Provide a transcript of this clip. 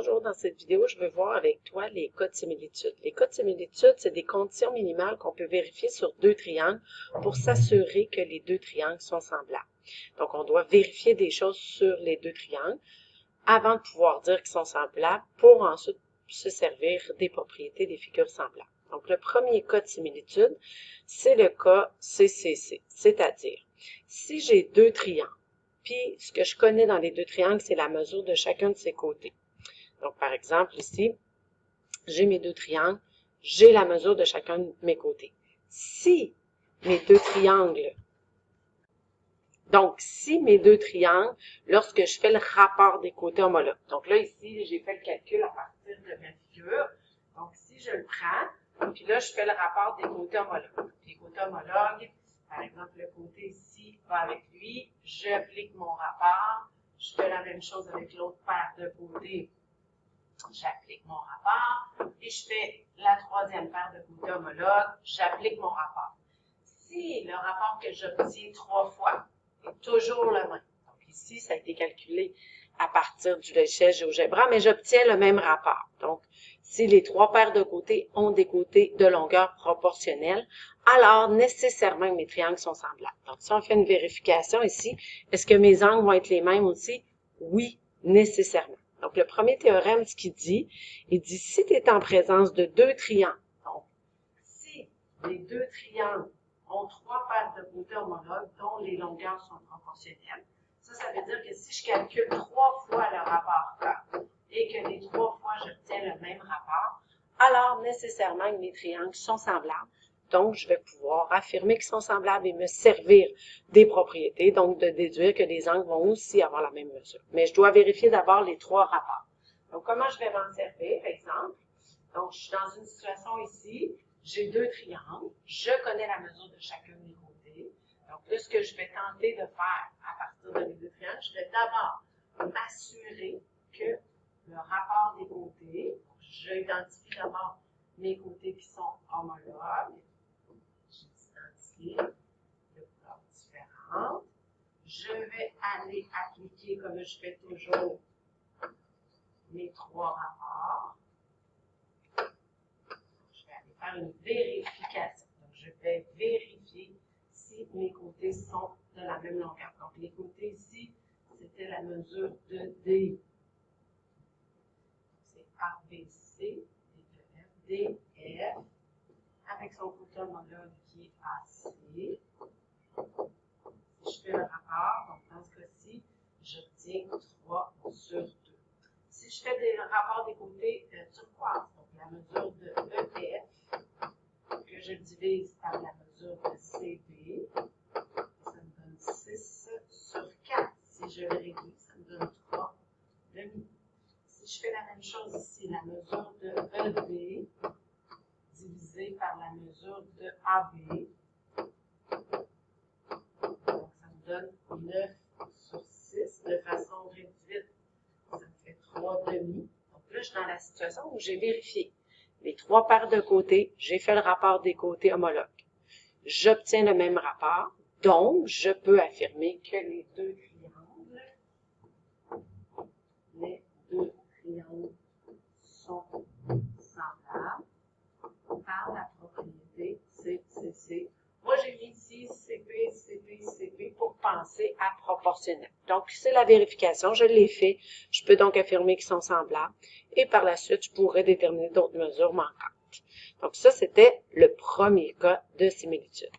Bonjour, dans cette vidéo, je veux voir avec toi les cas de similitude. Les cas de similitude, c'est des conditions minimales qu'on peut vérifier sur deux triangles pour s'assurer que les deux triangles sont semblables. Donc, on doit vérifier des choses sur les deux triangles avant de pouvoir dire qu'ils sont semblables pour ensuite se servir des propriétés des figures semblables. Donc, le premier cas de similitude, c'est le cas CCC, c'est-à-dire, si j'ai deux triangles, puis ce que je connais dans les deux triangles, c'est la mesure de chacun de ses côtés. Donc, par exemple, ici, j'ai mes deux triangles, j'ai la mesure de chacun de mes côtés. Si mes deux triangles, lorsque je fais le rapport des côtés homologues, donc là, ici, j'ai fait le calcul à partir de ma figure. Donc, si je le prends, puis là, je fais le rapport des côtés homologues. Les côtés homologues, par exemple, le côté ici va avec lui, j'applique mon rapport, je fais la même chose avec l'autre paire de côtés, j'applique mon rapport, et je fais la troisième paire de côtés homologues, j'applique mon rapport. Si le rapport que j'obtiens 3 fois est toujours le même, donc ici, ça a été calculé à partir du logiciel GeoGebra, mais j'obtiens le même rapport. Donc, si les 3 paires de côtés ont des côtés de longueur proportionnelle, alors nécessairement mes triangles sont semblables. Donc, si on fait une vérification ici, est-ce que mes angles vont être les mêmes aussi? Oui, nécessairement. Donc, le premier théorème, ce qu'il dit, il dit si tu es en présence de deux triangles, donc si les deux triangles ont 3 paires de côtés homologues dont les longueurs sont proportionnelles, ça veut dire que si je calcule 3 fois le rapport K et que les 3 fois j'obtiens le même rapport, alors nécessairement mes triangles sont semblables. Donc, je vais pouvoir affirmer qu'ils sont semblables et me servir des propriétés, donc de déduire que les angles vont aussi avoir la même mesure. Mais je dois vérifier d'abord les 3 rapports. Donc, comment je vais m'en servir, par exemple? Donc, je suis dans une situation ici, j'ai deux triangles, je connais la mesure de chacun de mes côtés. Donc, là, ce que je vais tenter de faire à partir de mes deux triangles, je vais d'abord m'assurer que le rapport des côtés, j'identifie d'abord mes côtés qui sont homologues. J'identifie de couleurs différentes. Je vais aller appliquer, comme je fais toujours, mes 3 rapports. Je vais aller faire une vérification. Donc, je vais vérifier si mes côtés sont de la même longueur. Donc, les côtés ici, c'était la mesure de D. C'est ABC, D, F, avec son côté homologue qui est AC. Si je fais le rapport, donc dans ce cas-ci, j'obtiens 3 sur 2. Si je fais des rapports des côtés turquoise, donc la mesure de EF, que je divise par la mesure de CB, ça me donne 6 sur 4. Si je le réduis, ça me donne 3 demi. Si je fais la même chose ici, la mesure de EB divisé par la mesure de AB, donc ça me donne 9 sur 6. De façon réduite, ça me fait 3 demi. Donc là, je suis dans la situation où j'ai vérifié les 3 paires de côtés, j'ai fait le rapport des côtés homologues. J'obtiens le même rapport, donc je peux affirmer que les deux triangles sont semblables par la propriété CCC. Moi, j'ai mis ici CP, CP, CP pour penser à proportionnel. Donc, c'est la vérification, je l'ai fait. Je peux donc affirmer qu'ils sont semblables. Et par la suite, je pourrais déterminer d'autres mesures manquantes. Donc, ça, c'était le premier cas de similitude.